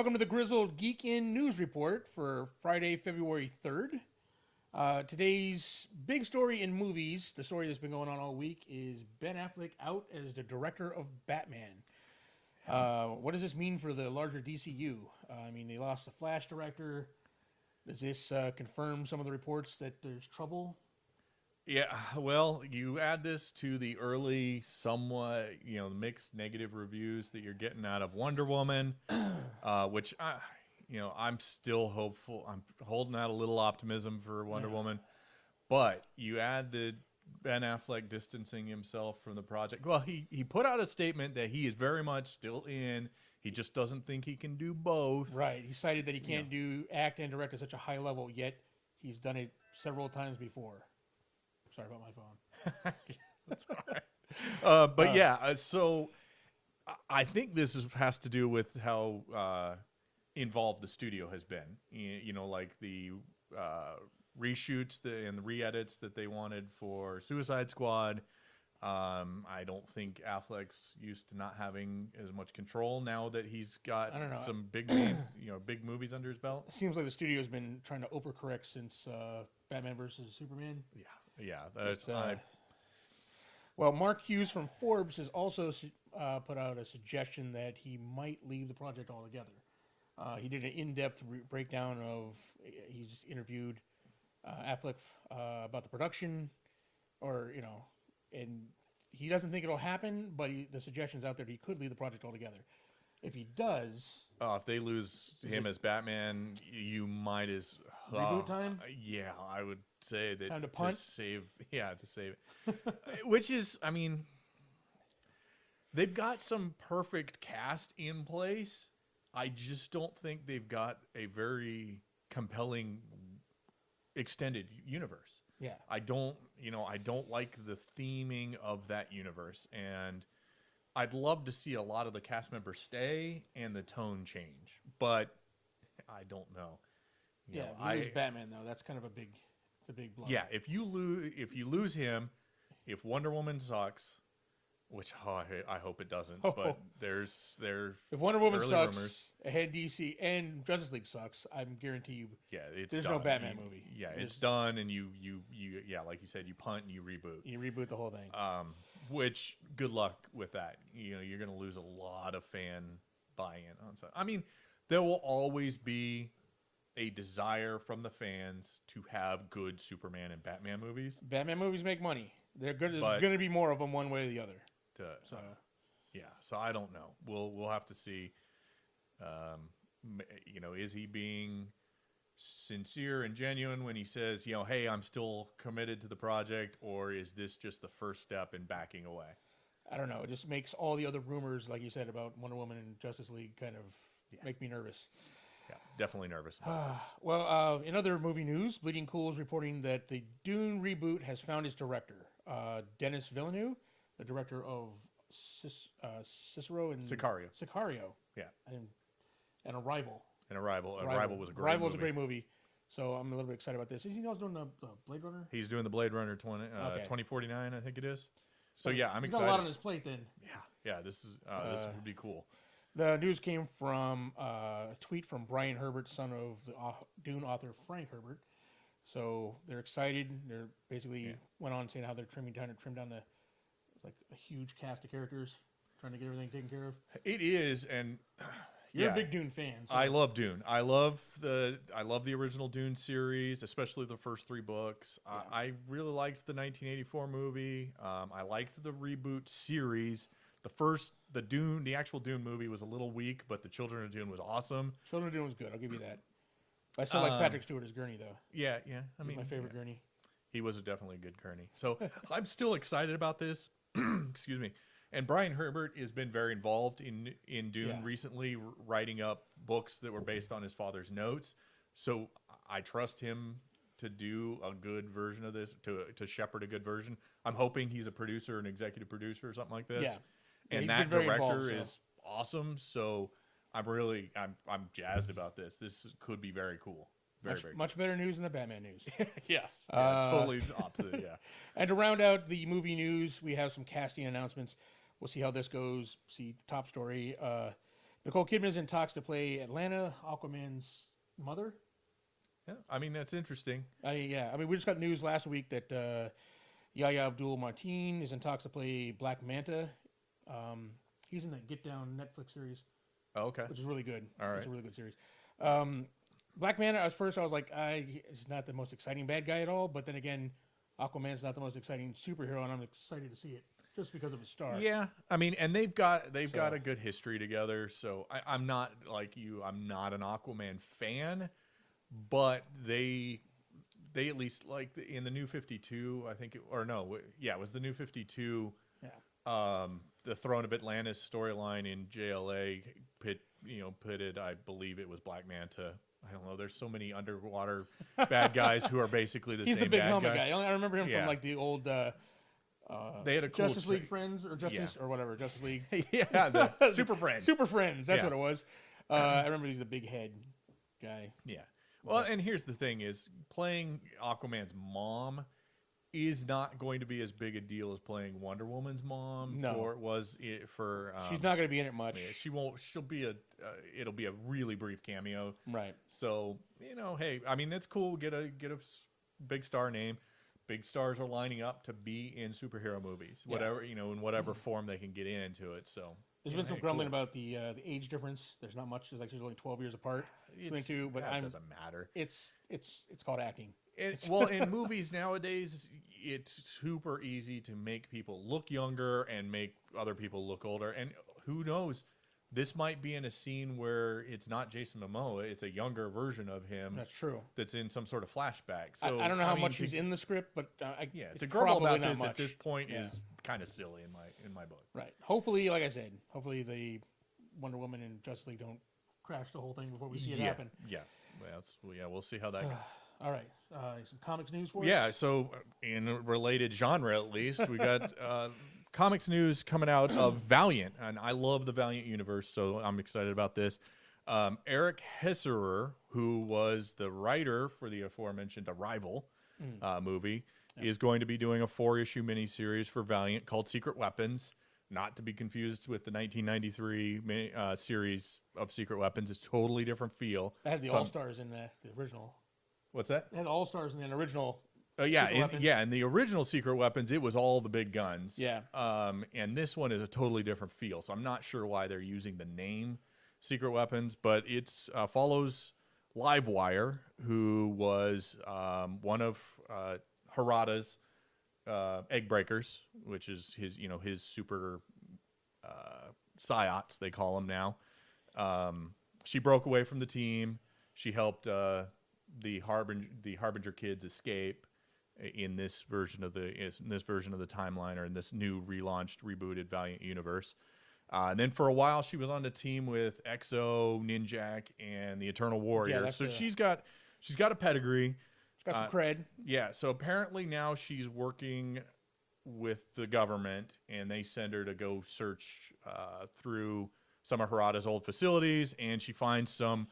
Welcome to the Grizzled Geek in News Report for Friday, February 3rd. Today's big story in movies, the story that's been going on all week, is Ben Affleck out as the director of Batman. What does this mean for the larger DCU? I mean, they lost the Flash director. Does this confirm some of the reports that there's trouble? Yeah, well, you add this to the early, somewhat, mixed negative reviews that you're getting out of Wonder Woman, which, I'm still hopeful. I'm holding out a little optimism for Wonder Woman. But you add the Ben Affleck distancing himself from the project. Well, he put out a statement that he is very much still in. He just doesn't think he can do both. Right. He cited that he can't do act and direct at such a high level, yet he's done it several times before. Sorry about my phone. That's all right. So I think this has to do with how involved the studio has been. Like the reshoots and the re-edits that they wanted for Suicide Squad. I don't think Affleck's used to not having as much control now that he's got some big names, big movies under his belt. It seems like the studio's been trying to overcorrect since Batman versus Superman. Yeah, that's Well, Mark Hughes from Forbes has also put out a suggestion that he might leave the project altogether. He did an in-depth breakdown of. He's interviewed Affleck about the production, and he doesn't think it'll happen, but the suggestion's out there that he could leave the project altogether. If he does, if they lose him as Batman, you might as reboot time. Yeah, I would say that time to punt. To save it. Which is, they've got some perfect cast in place. I just don't think they've got a very compelling extended universe. Yeah, I don't like the theming of that universe, and I'd love to see a lot of the cast members stay and the tone change, but I don't know. If you lose Batman though, that's kind of a big blow. Yeah, if you lose him, if Wonder Woman sucks, which I hope it doesn't, but there's if Wonder Woman sucks, rumors. Ahead DC and Justice League sucks, I'm guarantee you. Yeah, there's done. no Batman movie. Yeah, it's done, and you like you said, you punt and you reboot. You reboot the whole thing. Which good luck with that. You're going to lose a lot of fan buy-in on stuff. There will always be a desire from the fans to have good Superman and Batman movies. Batman movies make money. They're good. There's going to be more of them one way or the other. So I don't know. We'll have to see. Is he being sincere and genuine when he says, hey, I'm still committed to the project, or is this just the first step in backing away? I don't know. It just makes all the other rumors, like you said, about Wonder Woman and Justice League kind of make me nervous. Yeah, definitely nervous about this. Well, in other movie news, Bleeding Cool is reporting that the Dune reboot has found its director. Denis Villeneuve, the director of Cicero and Sicario. Yeah. And Arrival. Arrival was a great movie. A great movie. So I'm a little bit excited about this. Is he also doing the Blade Runner? He's doing the Blade Runner 2049, I think it is. So I'm excited. He's got a lot on his plate then. Yeah. This would be cool. The news came from a tweet from Brian Herbert, son of the Dune author Frank Herbert. So they're excited. They're basically went on saying how they're trying to trim down a huge cast of characters, trying to get everything taken care of. It is, and you're a big Dune fan. So. I love Dune. I love the original Dune series, especially the first 3 books. Yeah. I really liked the 1984 movie. I liked the reboot series. The actual Dune movie was a little weak, but the Children of Dune was awesome. Children of Dune was good. I'll give you that. I still like Patrick Stewart as Gurney, though. Yeah. He's my favorite Gurney. He was definitely a good Gurney. So I'm still excited about this. Excuse me. And Brian Herbert has been very involved in Dune recently, writing up books that were based on his father's notes. So I trust him to do a good version of this, to shepherd a good version. I'm hoping he's a producer, an executive producer or something like this. Yeah. And that director is awesome. So I'm jazzed about this. This could be very cool. Much better news than the Batman news. Yes. Totally opposite, yeah. And to round out the movie news, we have some casting announcements. We'll see how this goes. See top story. Nicole Kidman is in talks to play Atlanta, Aquaman's mother. Yeah, I mean, that's interesting. I mean, we just got news last week that Yahya Abdul-Mateen is in talks to play Black Manta. He's in the Get Down Netflix series. Oh, okay. Which is really good. All right. It's a really good series. Black Manta, I was like, he's not the most exciting bad guy at all. But then again, Aquaman's not the most exciting superhero, and I'm excited to see it just because of his star. Yeah, I mean, and they've got a good history together. So I'm not like you. I'm not an Aquaman fan, but they at least like in the New 52. I think, it was the New 52. Yeah. The Throne of Atlantis storyline in JLA pitted. I believe it was Black Manta. I don't know. There's so many underwater bad guys who are basically the He's same the big bad helmet guy. I remember him from like the old they had a cool Justice League Friends or Justice or whatever, Justice League. Yeah, the Super Friends. Super Friends, that's what it was. I remember he's the big head guy. Yeah. Well, and here's the thing is playing Aquaman's mom is not going to be as big a deal as playing Wonder Woman's mom. No. She's not going to be in it much. Yeah, she won't. She'll be it'll be a really brief cameo. Right. So, hey, I mean, it's cool. Get a big star name. Big stars are lining up to be in superhero movies, whatever, in whatever form they can get into it. So there's been some grumbling about the age difference. There's not much. There's only 12 years apart between two, but that doesn't matter. It's called acting. Well, in movies nowadays, it's super easy to make people look younger and make other people look older. And who knows? This might be in a scene where it's not Jason Momoa; it's a younger version of him. That's true. That's in some sort of flashback. So I don't know how much he's in the script, but to grumble about this at this point is kind of silly in my book. Right. Hopefully, like I said, the Wonder Woman and Justice League don't crash the whole thing before we see it happen. Yeah. We'll see how that goes. All right. Some comics news for us? Yeah, so in a related genre, at least, we got comics news coming out of Valiant. And I love the Valiant universe, so I'm excited about this. Eric Hesserer, who was the writer for the aforementioned Arrival movie, is going to be doing a 4-issue miniseries for Valiant called Secret Weapons. Not to be confused with the 1993 series of Secret Weapons. It's totally different feel. It had the All-Stars in the original. What's that? It had All-Stars in the original. In the original Secret Weapons, it was all the big guns. Yeah. And this one is a totally different feel. So I'm not sure why they're using the name Secret Weapons, but it's follows Livewire, who was one of Harada's egg breakers, which is his super psiots, they call them now. She broke away from the team. She helped the Harbinger kids escape in this version of the timeline, or in this new relaunched, rebooted Valiant universe. And then for a while, she was on the team with Exo, Ninjak, and the Eternal Warrior. So she's got a pedigree. She's got some cred. Yeah. So apparently now she's working with the government, and they send her to go search through some of Harada's old facilities, and she finds some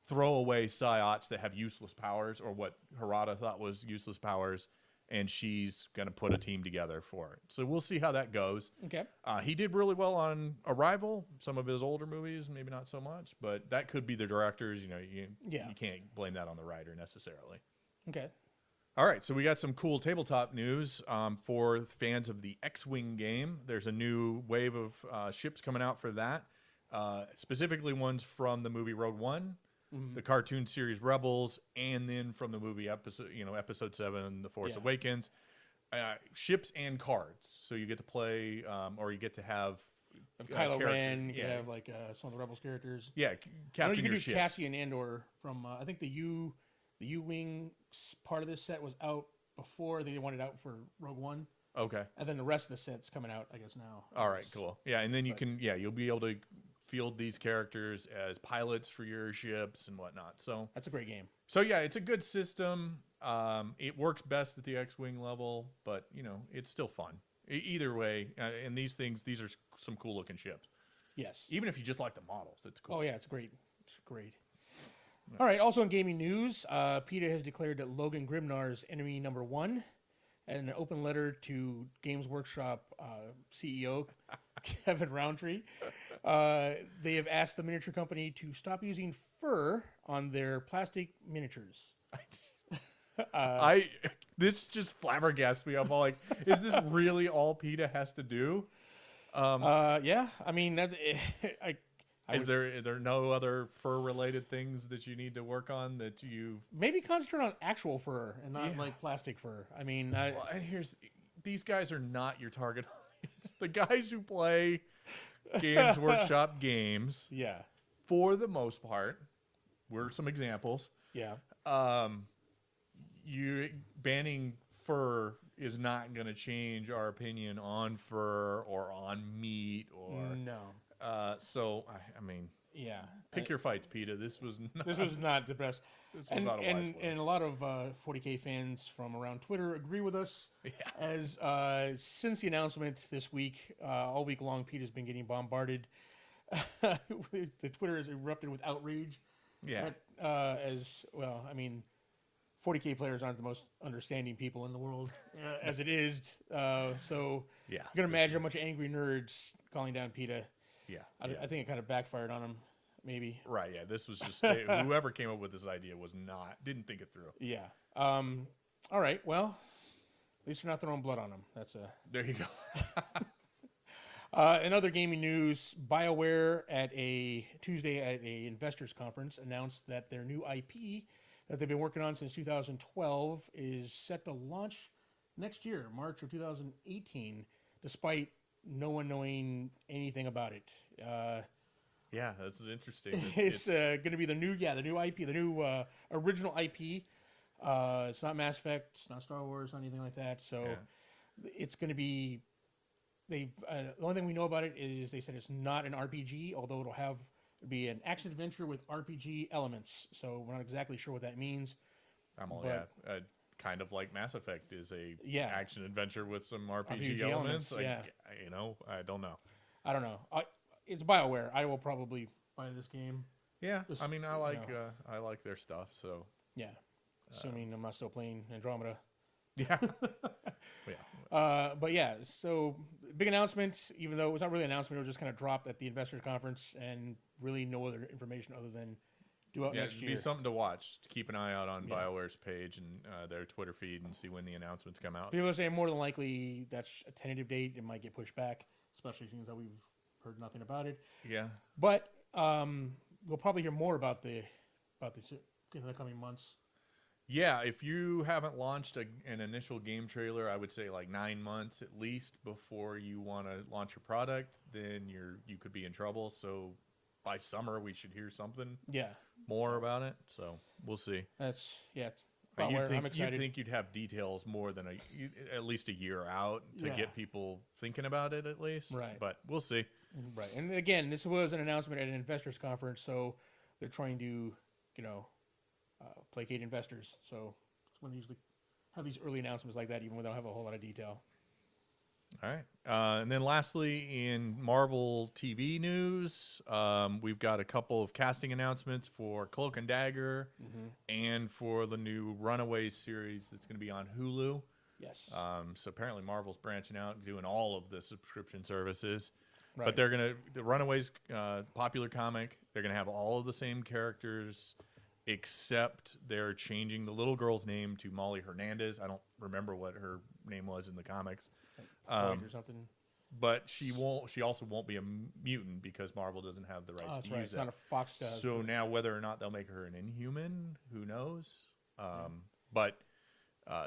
throwaway psiots that have useless powers, or what Harada thought was useless powers, and she's going to put a team together for it. So we'll see how that goes. Okay. He did really well on Arrival. Some of his older movies, maybe not so much, but that could be the directors. You can't blame that on the writer necessarily. Okay. All right, so we got some cool tabletop news for fans of the X-Wing game. There's a new wave of ships coming out for that, specifically ones from the movie Rogue One, the cartoon series Rebels, and then from the movie Episode 7, The Force Awakens. Ships and cards, so you get to play, or you get to have Kylo Ren. You can have like some of the Rebels characters. Yeah, captain your do ship. Cassian Andor from I think the U-wing part of this set was out before. They wanted it out for Rogue One. Okay. And then the rest of the set's coming out, I guess, now. All right, cool. Yeah, and then you'll be able to field these characters as pilots for your ships and whatnot. So that's a great game. So yeah, it's a good system. It works best at the X-Wing level, but it's still fun. Either way, and these are some cool looking ships. Yes. Even if you just like the models, it's cool. Oh yeah, it's great. It's great. All right. Also in gaming news, PETA has declared that Logan Grimnar is enemy number 1, and an open letter to Games Workshop CEO Kevin Roundtree They have asked the miniature company to stop using fur on their plastic miniatures. This just flabbergasts me. I'm all like, is this really all PETA has to do? Yeah, I mean, Is there no other fur related things that you need to work on that you maybe concentrate on actual fur and not like plastic fur? I mean, well, and these guys are not your target audience. The guys who play Games Workshop games, for the most part, were some examples. Yeah. You banning fur is not going to change our opinion on fur or on meat or no. So I mean, pick your fights, PETA. This was not the best. This was not a wise one. And a lot of 40K fans from around Twitter agree with us. Yeah. As since the announcement this week, all week long, PETA's been getting bombarded. The Twitter has erupted with outrage. Yeah. As well, I mean, 40K players aren't the most understanding people in the world as it is. So you can imagine a bunch of angry nerds calling down PETA. Yeah. I think it kind of backfired on them, mayy. Right. Yeah. This was just whoever came up with this idea didn't think it through. Yeah. All right. Well, at least you're not throwing blood on them. There you go. In other gaming news, Bioware Tuesday at a investors conference announced that their new IP that they've been working on since 2012 is set to launch next year, March of 2018, despite no one knowing anything about it. Yeah, this is interesting. It's going to be the new IP, the new original IP. It's not Mass Effect, it's not Star Wars, not anything like that. So it's going to be. The only thing we know about it is they said it's not an RPG, although it'll be an action adventure with RPG elements. So we're not exactly sure what that means. Kind of like Mass Effect is a action adventure with some RPG elements. I don't know. I don't know. It's BioWare. I will probably buy this game. Yeah, I mean, I like their stuff. So assuming I'm not still playing Andromeda. Yeah. But yeah, so big announcement. Even though it was not really an announcement, it was just kind of dropped at the investors conference, and really no other information other than due out next year. Be something to watch. To keep an eye out on BioWare's page and their Twitter feed and see when the announcements come out. People are saying more than likely that's a tentative date. It might get pushed back, especially since we've heard nothing about it. Yeah, but we'll probably hear more about this in the coming months. Yeah, if you haven't launched an initial game trailer, I would say like 9 months at least before you want to launch your product, then you could be in trouble. So by summer, we should hear something more about it. So we'll see. I'm excited. You'd think you'd have details more than at least a year out to get people thinking about it at least. Right. But we'll see. Right. And again, this was an announcement at an investors conference, so they're trying to, placate investors. So it's when they usually have these early announcements like that, even when they don't have a whole lot of detail. All right. And then lastly, in Marvel TV news, we've got a couple of casting announcements for Cloak and Dagger and for the new Runaways series that's going to be on Hulu. Yes. So apparently Marvel's branching out and doing all of the subscription services. Right. But the Runaways popular comic, they're going to have all of the same characters, except they're changing the little girl's name to Molly Hernandez. I don't remember what her name was in the comics. Or something. But she also won't be a mutant because Marvel doesn't have the rights to use It's that. not a Fox. So now whether or not they'll make her an Inhuman, who knows?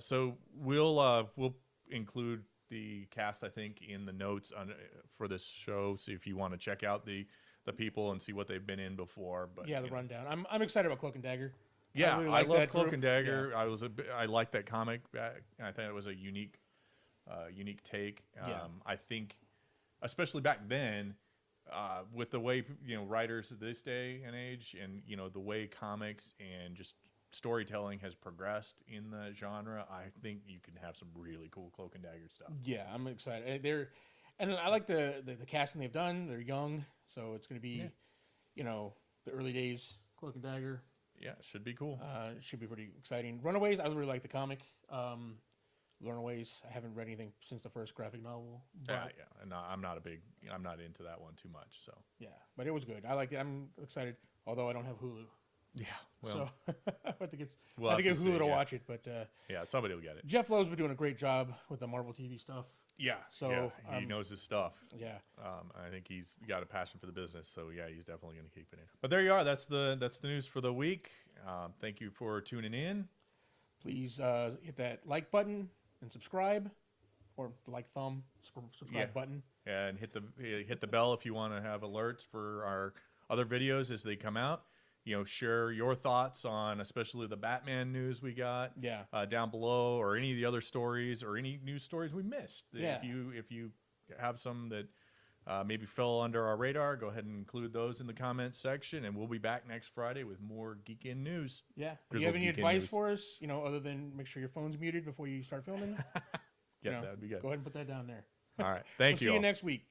So we'll include the cast, I think, in the notes for this show. See if you want to check out the people and see what they've been in before. But the rundown. I'm excited about Cloak and Dagger. Yeah, I love Cloak group. and Dagger. Yeah. I liked that comic. I thought it was a unique take. I think, especially back then, with the way writers of this day and age, and the way comics and just storytelling has progressed in the genre, I think you can have some really cool Cloak and Dagger stuff. Yeah, I'm excited. And I like the casting they've done. They're young, so it's going to be, the early days Cloak and Dagger. Yeah, it should be cool. It should be pretty exciting. Runaways, I really like the comic. Runaways. I haven't read anything since the first graphic novel. But, Yeah. And I'm not into that one too much. So yeah, but it was good. I liked it. I'm excited. Although I don't have Hulu. yeah, well, So I have to get, we'll I have to have get to Hulu see, to yeah. watch it. But yeah, somebody will get it. Jeff Lowe's been doing a great job with the Marvel TV stuff. Yeah, So, he knows his stuff. Yeah. I think he's got a passion for the business, so yeah, he's definitely going to keep it in. But there you are. That's the news for the week. Thank you for tuning in. Please hit that like button and subscribe, or like thumb subscribe button. And hit the bell if you want to have alerts for our other videos as they come out. Share your thoughts on especially the Batman news we got down below, or any of the other stories, or any news stories we missed. Yeah. If you have some that maybe fell under our radar, go ahead and include those in the comments section, and we'll be back next Friday with more Geek In news. Yeah. Do you Grizzled have any Geek In advice news. for us? Other than make sure your phone's muted before you start filming. Yeah, that'd be good. Go ahead and put that down there. All right. Thank you. See you all. next week.